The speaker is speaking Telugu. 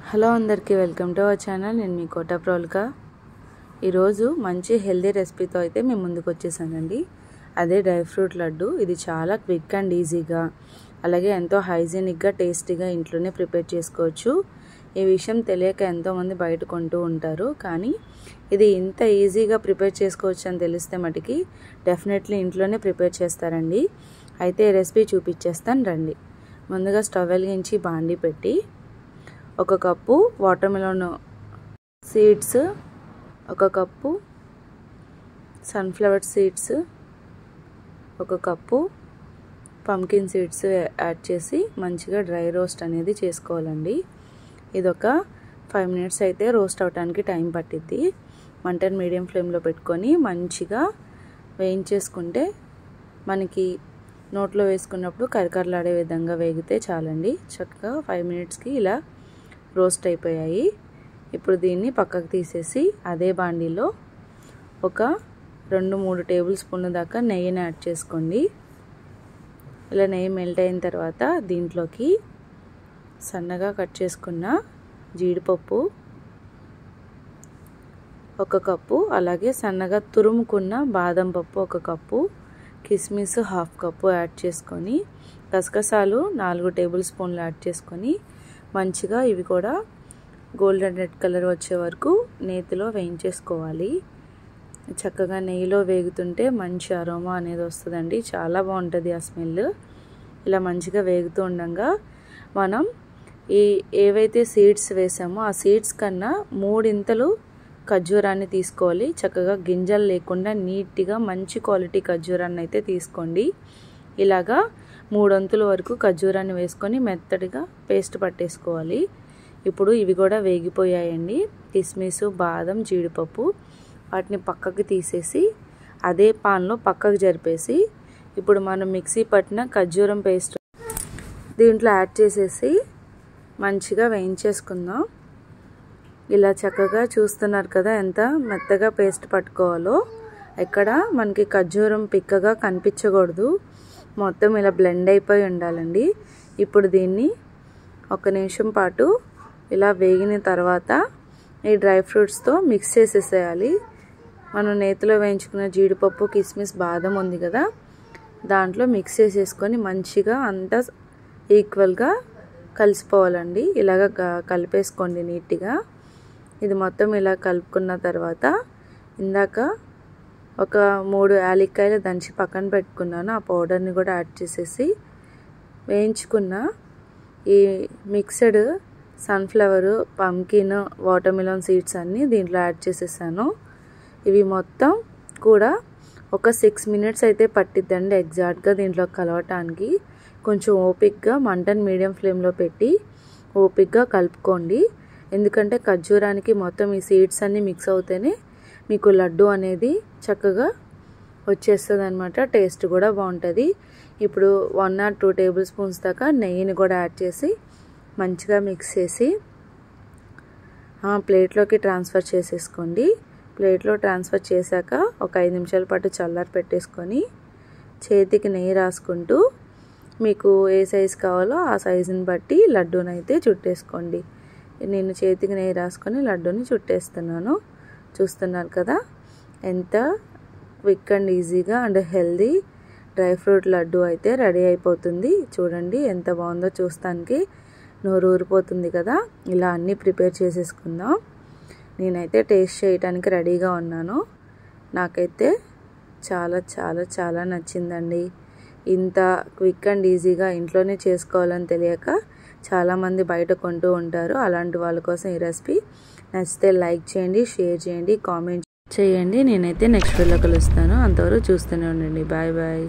హలో అందరికీ వెల్కమ్ టు అవర్ ఛానల్. నేను మీ కోట ప్రోల్కా. ఈరోజు మంచి హెల్దీ రెసిపీతో అయితే మేము ముందుకు వచ్చేసానండి. అదే డ్రై ఫ్రూట్ లడ్డు. ఇది చాలా క్విక్ అండ్ ఈజీగా, అలాగే ఎంతో హైజీనిక్గా, టేస్టీగా ఇంట్లోనే ప్రిపేర్ చేసుకోవచ్చు. ఈ విషయం తెలియక ఎంతోమంది బయట కొంటూ ఉంటారు, కానీ ఇది ఇంత ఈజీగా ప్రిపేర్ చేసుకోవచ్చు అని తెలిస్తే మటుకి డెఫినెట్లీ ఇంట్లోనే ప్రిపేర్ చేస్తారండి. అయితే ఈ రెసిపీ చూపించేస్తాను రండి. ముందుగా స్టవ్ వెలిగించి బాండీ పెట్టి ఒక కప్పు వాటర్ మెలన్ సీడ్స్, ఒక కప్పు సన్ఫ్లవర్ సీడ్స్, ఒక కప్పు పంకిన్ సీడ్స్ యాడ్ చేసి మంచిగా డ్రై రోస్ట్ అనేది చేసుకోవాలండి. ఇది ఒక 5 minutes అయితే రోస్ట్ అవడానికి టైం పట్టిద్ది. మంటను మీడియం ఫ్లేమ్లో పెట్టుకొని మంచిగా వేయించేసుకుంటే మనకి నోట్లో వేసుకున్నప్పుడు కరకరలాడే విధంగా వేగితే చాలండి. చక్కగా 5 minutesకి ఇలా రోస్ట్ అయిపోయాయి. ఇప్పుడు దీన్ని పక్కకు తీసేసి అదే బాండీలో ఒక 2-3 టేబుల్ స్పూన్ల దాకా నెయ్యిని యాడ్ చేసుకోండి. ఇలా నెయ్యి మెల్ట్ అయిన తర్వాత దీంట్లోకి సన్నగా కట్ చేసుకున్న జీడిపప్పు 1 కప్పు, అలాగే సన్నగా తురుముకున్న బాదం పప్పు 1 కప్పు, కిస్మిస్ 1/2 కప్పు యాడ్ చేసుకొని, గసగసాలు 4 టేబుల్ స్పూన్లు యాడ్ చేసుకొని మంచిగా ఇవి కూడా గోల్డెన్ రెడ్ కలర్ వచ్చే వరకు నేతిలో వేయించేసుకోవాలి. చక్కగా నెయ్యిలో వేగుతుంటే మంచి అరోమా అనేది వస్తుందండి. చాలా బాగుంటుంది ఆ స్మెల్. ఇలా మంచిగా వేగుతూ ఉండగా మనం ఏవైతే సీడ్స్ వేసామో ఆ సీడ్స్ కన్నా 3 ఇంతలు ఖర్జూరాన్ని తీసుకోవాలి. చక్కగా గింజలు లేకుండా నీట్గా మంచి క్వాలిటీ ఖర్జూరాన్ని అయితే తీసుకోండి. ఇలాగా 3 వంతుల వరకు ఖర్జూరాన్ని వేసుకొని మెత్తడిగా పేస్ట్ పట్టేసుకోవాలి. ఇప్పుడు ఇవి కూడా వేగిపోయాయండి. కిస్మిస్, బాదం, జీడిపప్పు వాటిని పక్కకి తీసేసి అదే పాన్లో పక్కకు జరిపేసి ఇప్పుడు మనం మిక్సీ పట్టిన ఖర్జూరం పేస్ట్ దీంట్లో యాడ్ చేసేసి మంచిగా వేయించేసుకుందాం. ఇలా చక్కగా చూస్తున్నారు కదా ఎంత మెత్తగా పేస్ట్ పట్టుకోవాలో. ఎక్కడ మనకి ఖర్జూరం పిక్కగా కనిపించకూడదు, మొత్తం ఇలా బ్లెండ్ అయిపోయి ఉండాలండి. ఇప్పుడు దీన్ని 1 నిమిషం పాటు ఇలా వేగిన తర్వాత ఈ డ్రై ఫ్రూట్స్తో మిక్స్ చేసేసేయాలి. మనం నేతిలో వేయించుకున్న జీడిపప్పు, కిస్మిస్, బాదం ఉంది కదా, దాంట్లో మిక్స్ చేసేసుకొని మంచిగా అంతా ఈక్వల్గా కలిసిపోవాలండి. ఇలాగ కలిపేసుకోండి నీట్గా. ఇది మొత్తం ఇలా కలుపుకున్న తర్వాత ఇందాక ఒక 3 యాలక్కాయలు దంచి పక్కన పెట్టుకున్నాను. ఆ పౌడర్ని కూడా యాడ్ చేసేసి వేయించుకున్న ఈ mixed sunflower, pumpkin, water melon seeds అన్నీ దీంట్లో యాడ్ చేసేసాను. ఇవి మొత్తం కూడా ఒక 6 minutes అయితే పట్టిద్దండి ఎగ్జాక్ట్గా దీంట్లో కలవటానికి. కొంచెం ఓపిక్గా మంటను మీడియం ఫ్లేమ్లో పెట్టి ఓపిక్గా కలుపుకోండి. ఎందుకంటే ఖర్జూరానికి మొత్తం ఈ సీడ్స్ అన్నీ మిక్స్ అవుతేనే మీకు లడ్డు అనేది చక్కగా వచ్చేస్తుంది అనమాట. టేస్ట్ కూడా బాగుంటుంది. ఇప్పుడు 1 or 2 టేబుల్ స్పూన్స్ దాకా నెయ్యిని కూడా యాడ్ చేసి మంచిగా మిక్స్ చేసి ప్లేట్లోకి ట్రాన్స్ఫర్ చేసేసుకోండి. ప్లేట్లో ట్రాన్స్ఫర్ చేశాక ఒక 5 నిమిషాల పాటు చల్లారి పెట్టేసుకొని చేతికి నెయ్యి రాసుకుంటూ మీకు ఏ సైజు కావాలో ఆ సైజుని బట్టి లడ్డూని అయితే చుట్టేసుకోండి. నేను చేతికి నెయ్యి రాసుకొని లడ్డూని చుట్టేస్తున్నాను. చూస్తున్నారు కదా ఎంత క్విక్ అండ్ ఈజీగా and healthy dry fruit laddu అయితే రెడీ అయిపోతుంది. చూడండి ఎంత బాగుందో, చూస్తానికి నోరు ఊరిపోతుంది కదా. ఇలా అన్నీ ప్రిపేర్ చేసేసుకుందాం. నేనైతే టేస్ట్ చేయడానికి రెడీగా ఉన్నాను. నాకైతే చాలా చాలా చాలా నచ్చిందండి. ఇంత క్విక్ అండ్ ఈజీగా ఇంట్లోనే చేసుకోవాలని తెలియక చాలామంది బయట కొంటూ ఉంటారు. అలాంటి వాళ్ళ కోసం ఈ రెసిపీ నచ్చితే లైక్ చేయండి, షేర్ చేయండి, కామెంట్ చేయండి. నేనైతే నెక్స్ట్ వీడియోలో కలుస్తాను. అంతవరకు చూస్తూనే ఉండండి. Bye bye.